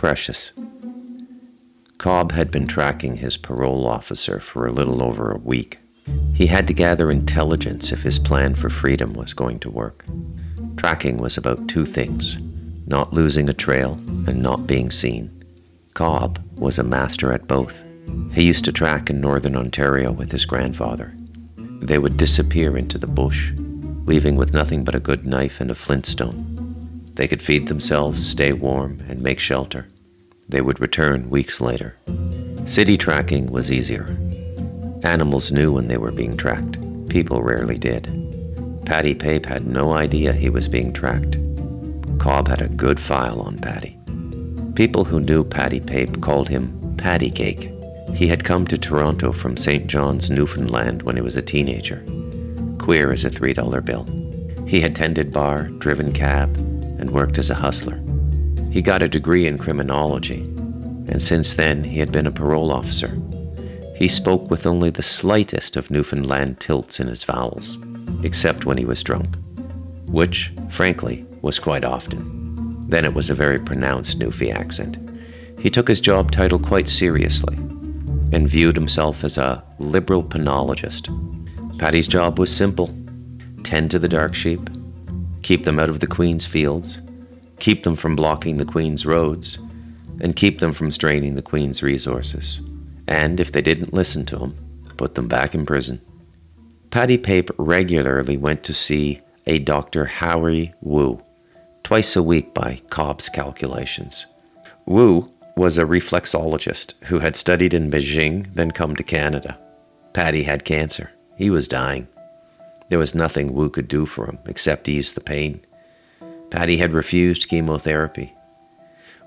Precious. Cobb had been tracking his parole officer for a little over a week. He had to gather intelligence if his plan for freedom was going to work. Tracking was about two things: not losing a trail and not being seen. Cobb was a master at both. He used to track in northern Ontario with his grandfather. They would disappear into the bush, leaving with nothing but a good knife and a flintstone. They could feed themselves, stay warm, and make shelter. They would return weeks later. City tracking was easier. Animals knew when they were being tracked. People rarely did. Paddy Pape had no idea he was being tracked. Cobb had a good file on Paddy. People who knew Paddy Pape called him Paddy Cake. He had come to Toronto from St. John's, Newfoundland when he was a teenager. Queer as a $3 bill. He had tended bar, driven cab, and worked as a hustler. He got a degree in criminology, and since then he had been a parole officer. He spoke with only the slightest of Newfoundland tilts in his vowels, except when he was drunk, which, frankly, was quite often. Then it was a very pronounced Newfie accent. He took his job title quite seriously and viewed himself as a liberal penologist. Paddy's job was simple: tend to the dark sheep, keep them out of the Queen's fields, keep them from blocking the Queen's roads, and keep them from straining the Queen's resources. And if they didn't listen to him, put them back in prison. Paddy Pape regularly went to see a Dr. Howie Wu, twice a week by Cobb's calculations. Wu was a reflexologist who had studied in Beijing, then come to Canada. Paddy had cancer. He was dying. There was nothing Wu could do for him except ease the pain. Paddy had refused chemotherapy.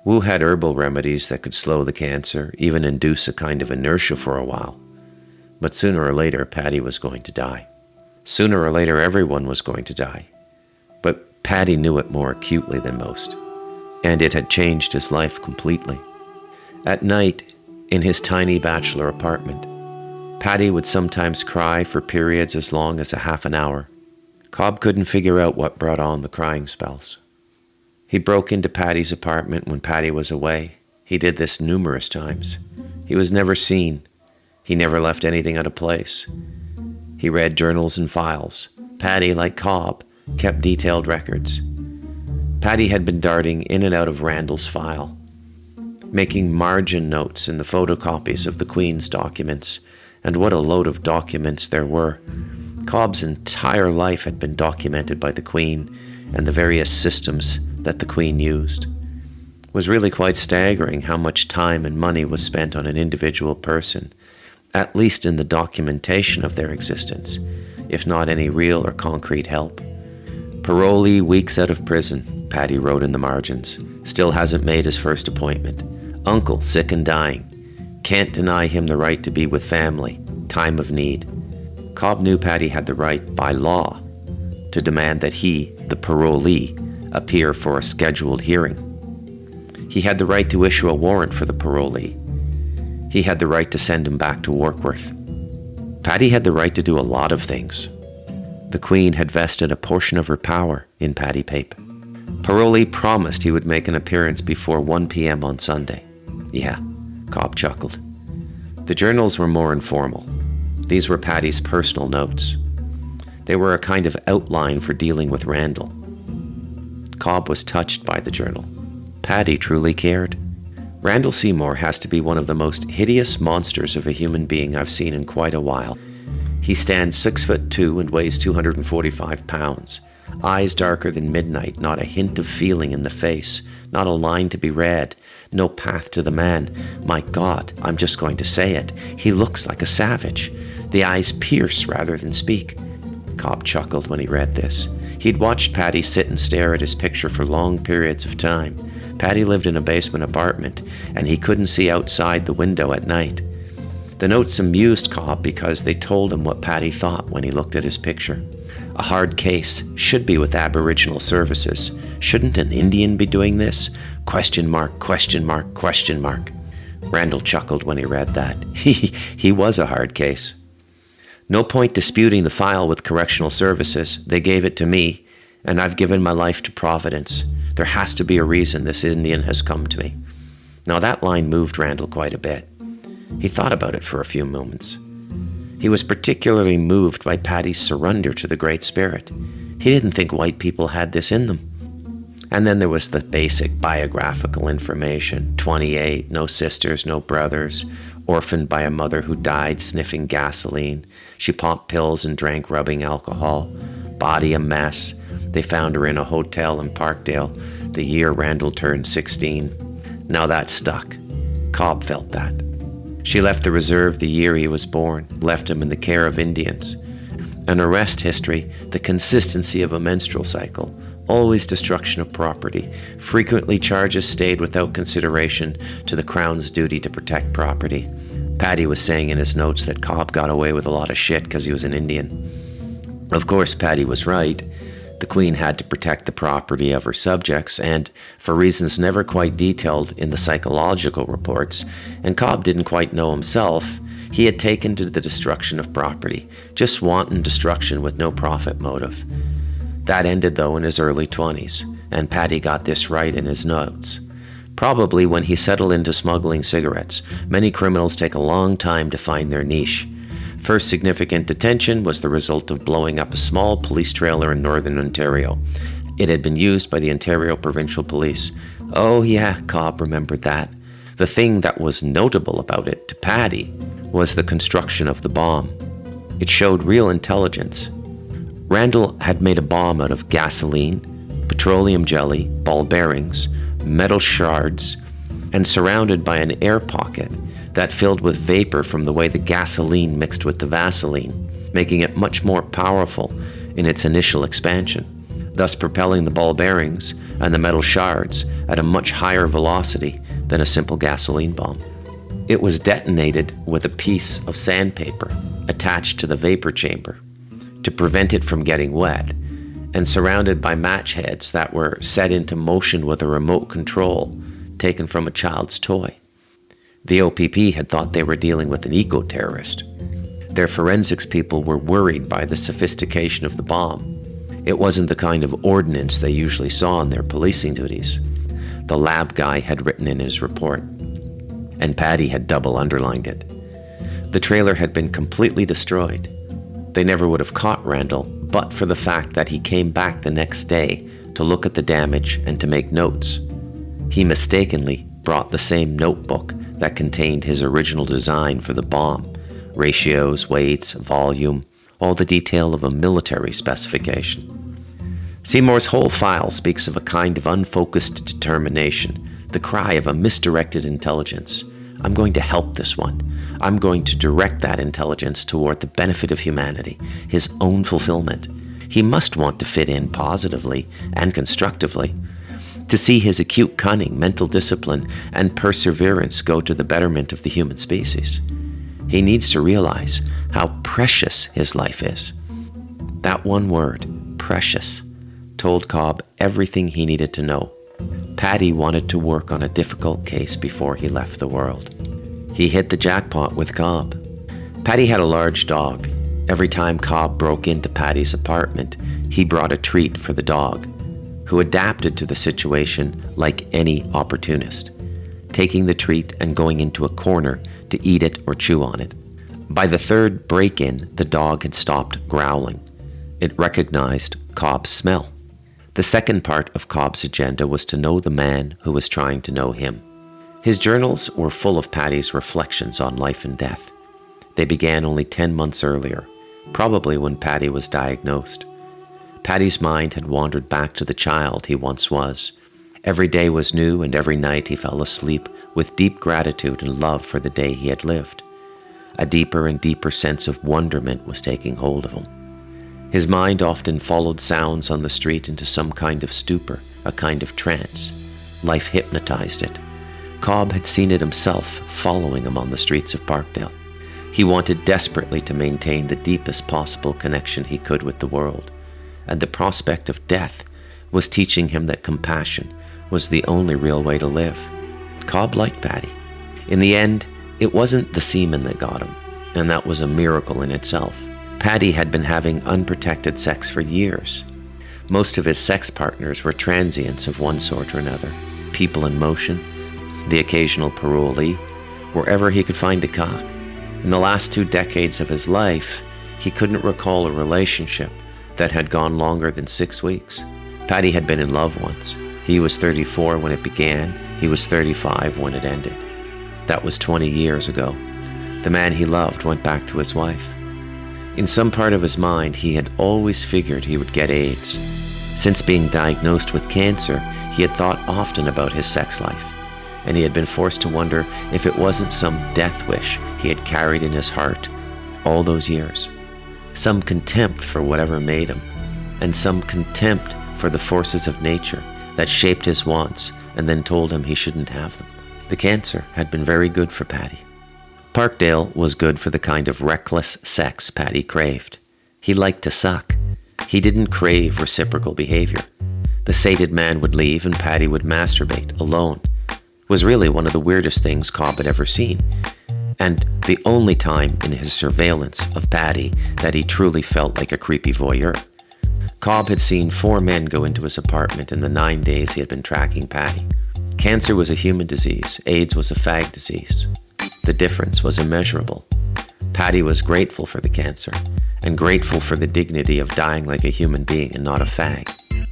Wu had herbal remedies that could slow the cancer, even induce a kind of inertia for a while. But sooner or later, Paddy was going to die. Sooner or later, everyone was going to die. But Paddy knew it more acutely than most, and it had changed his life completely. At night, in his tiny bachelor apartment, Paddy would sometimes cry for periods as long as a half an hour. Cobb couldn't figure out what brought on the crying spells. He broke into Paddy's apartment when Paddy was away. He did this numerous times. He was never seen. He never left anything out of place. He read journals and files. Paddy, like Cobb, kept detailed records. Paddy had been darting in and out of Randall's file, making margin notes in the photocopies of the Queen's documents, and what a load of documents there were. Cobb's entire life had been documented by the Queen and the various systems that the Queen used. It was really quite staggering how much time and money was spent on an individual person, at least in the documentation of their existence, if not any real or concrete help. Parolee weeks out of prison, Paddy wrote in the margins. Still hasn't made his first appointment. Uncle sick and dying. Can't deny him the right to be with family. Time of need. Cobb knew Paddy had the right, by law, to demand that he, the parolee, appear for a scheduled hearing. He had the right to issue a warrant for the parolee. He had the right to send him back to Warkworth. Paddy had the right to do a lot of things. The Queen had vested a portion of her power in Paddy Pape. Parolee promised he would make an appearance before 1 p.m. on Sunday. Yeah, Cobb chuckled. The journals were more informal. These were Paddy's personal notes. They were a kind of outline for dealing with Randall. Cobb was touched by the journal. Paddy truly cared. Randall Seymour has to be one of the most hideous monsters of a human being I've seen in quite a while. He stands 6'2" and weighs 245 pounds. Eyes darker than midnight, not a hint of feeling in the face, not a line to be read, no path to the man. My God, I'm just going to say it. He looks like a savage. The eyes pierce rather than speak. Cobb chuckled when he read this. He'd watched Paddy sit and stare at his picture for long periods of time. Paddy lived in a basement apartment, and he couldn't see outside the window at night. The notes amused Cobb because they told him what Paddy thought when he looked at his picture. A hard case should be with Aboriginal services. Shouldn't an Indian be doing this? Question mark, question mark, question mark. Randall chuckled when he read that. He was a hard case. No point disputing the file with correctional services. They gave it to me, and I've given my life to Providence. There has to be a reason this Indian has come to me. Now that line moved Randall quite a bit. He thought about it for a few moments. He was particularly moved by Paddy's surrender to the Great Spirit. He didn't think white people had this in them. And then there was the basic biographical information. 28, no sisters, no brothers, orphaned by a mother who died sniffing gasoline. She popped pills and drank rubbing alcohol. Body a mess. They found her in a hotel in Parkdale the year Randall turned 16. Now that stuck. Cobb felt that. She left the reserve the year he was born, left him in the care of Indians. An arrest history, the consistency of a menstrual cycle, always destruction of property, frequently charges stayed without consideration to the Crown's duty to protect property. Paddy was saying in his notes that Cobb got away with a lot of shit because he was an Indian. Of course, Paddy was right. The Queen had to protect the property of her subjects, and for reasons never quite detailed in the psychological reports, and Cobb didn't quite know himself, he had taken to the destruction of property, just wanton destruction with no profit motive. That ended, though, in his early 20s, and Paddy got this right in his notes. Probably when he settled into smuggling cigarettes, many criminals take a long time to find their niche. First significant detention was the result of blowing up a small police trailer in northern Ontario. It had been used by the Ontario Provincial Police. Oh yeah, Cobb remembered that. The thing that was notable about it to Paddy was the construction of the bomb. It showed real intelligence. Randall had made a bomb out of gasoline, petroleum jelly, ball bearings, metal shards, and surrounded by an air pocket that filled with vapor from the way the gasoline mixed with the Vaseline, making it much more powerful in its initial expansion, thus propelling the ball bearings and the metal shards at a much higher velocity than a simple gasoline bomb. It was detonated with a piece of sandpaper attached to the vapor chamber to prevent it from getting wet, and surrounded by match heads that were set into motion with a remote control taken from a child's toy. The OPP had thought they were dealing with an eco-terrorist. Their forensics people were worried by the sophistication of the bomb. It wasn't the kind of ordnance they usually saw in their policing duties. The lab guy had written in his report, and Paddy had double underlined it. The trailer had been completely destroyed. They never would have caught Randall, but for the fact that he came back the next day to look at the damage and to make notes. He mistakenly brought the same notebook that contained his original design for the bomb, ratios, weights, volume, all the detail of a military specification. Seymour's whole file speaks of a kind of unfocused determination, the cry of a misdirected intelligence. I'm going to help this one. I'm going to direct that intelligence toward the benefit of humanity, his own fulfillment. He must want to fit in positively and constructively, to see his acute cunning, mental discipline, and perseverance go to the betterment of the human species. He needs to realize how precious his life is. That one word, precious, told Cobb everything he needed to know. Paddy wanted to work on a difficult case before he left the world. He hit the jackpot with Cobb. Paddy had a large dog. Every time Cobb broke into Paddy's apartment, he brought a treat for the dog, who adapted to the situation like any opportunist, taking the treat and going into a corner to eat it or chew on it. By the third break-in, the dog had stopped growling. It recognized Cobb's smell. The second part of Cobb's agenda was to know the man who was trying to know him. His journals were full of Paddy's reflections on life and death. They began only 10 months earlier, probably when Paddy was diagnosed. Paddy's mind had wandered back to the child he once was. Every day was new, and every night he fell asleep with deep gratitude and love for the day he had lived. A deeper and deeper sense of wonderment was taking hold of him. His mind often followed sounds on the street into some kind of stupor, a kind of trance. Life hypnotized it. Cobb had seen it himself, following him on the streets of Parkdale. He wanted desperately to maintain the deepest possible connection he could with the world, and the prospect of death was teaching him that compassion was the only real way to live. Cobb liked Paddy. In the end, it wasn't the semen that got him, and that was a miracle in itself. Paddy had been having unprotected sex for years. Most of his sex partners were transients of one sort or another, people in motion. the occasional parolee, wherever he could find a cock. In the last 2 decades of his life, he couldn't recall a relationship that had gone longer than 6 weeks. Paddy had been in love once. He was 34 when it began. He was 35 when it ended. That was 20 years ago. The man he loved went back to his wife. In some part of his mind, he had always figured he would get AIDS. Since being diagnosed with cancer, he had thought often about his sex life, and he had been forced to wonder if it wasn't some death wish he had carried in his heart all those years. Some contempt for whatever made him, and some contempt for the forces of nature that shaped his wants and then told him he shouldn't have them. The cancer had been very good for Paddy. Parkdale was good for the kind of reckless sex Paddy craved. He liked to suck. He didn't crave reciprocal behavior. The sated man would leave and Paddy would masturbate alone. It was really one of the weirdest things Cobb had ever seen, and the only time in his surveillance of Paddy that he truly felt like a creepy voyeur. Cobb had seen 4 men go into his apartment in the 9 days he had been tracking Paddy. Cancer was a human disease. AIDS was a fag disease. The difference was immeasurable. Paddy was grateful for the cancer, and grateful for the dignity of dying like a human being and not a fag.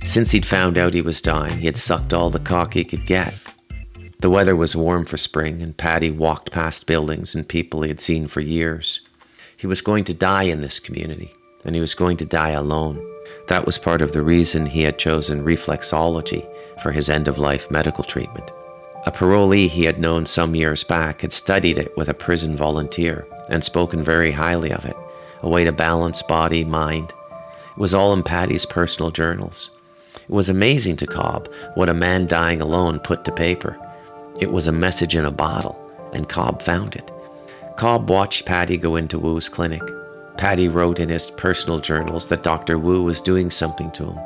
Since he'd found out he was dying, he had sucked all the cock he could get. The weather was warm for spring, and Paddy walked past buildings and people he had seen for years. He was going to die in this community, and he was going to die alone. That was part of the reason he had chosen reflexology for his end-of-life medical treatment. A parolee he had known some years back had studied it with a prison volunteer and spoken very highly of it, a way to balance body, mind. It was all in Paddy's personal journals. It was amazing to Cobb what a man dying alone put to paper. It was a message in a bottle, and Cobb found it. Cobb watched Paddy go into Wu's clinic. Paddy wrote in his personal journals that Dr. Wu was doing something to him,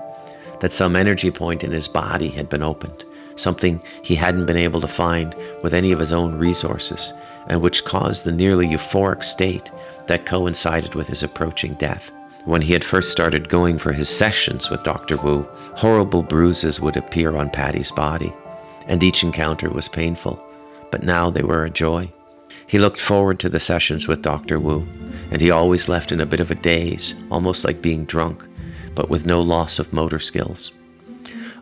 that some energy point in his body had been opened, something he hadn't been able to find with any of his own resources, and which caused the nearly euphoric state that coincided with his approaching death. When he had first started going for his sessions with Dr. Wu, horrible bruises would appear on Paddy's body, and each encounter was painful, but now they were a joy. He looked forward to the sessions with Dr. Wu, and he always left in a bit of a daze, almost like being drunk, but with no loss of motor skills.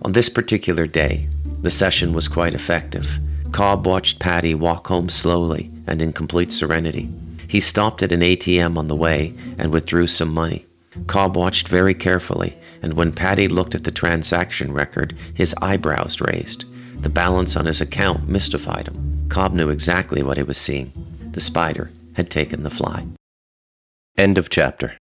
On this particular day, the session was quite effective. Cobb watched Paddy walk home slowly and in complete serenity. He stopped at an ATM on the way and withdrew some money. Cobb watched very carefully, and when Paddy looked at the transaction record, his eyebrows raised. The balance on his account mystified him. Cobb knew exactly what he was seeing. The spider had taken the fly. End of chapter.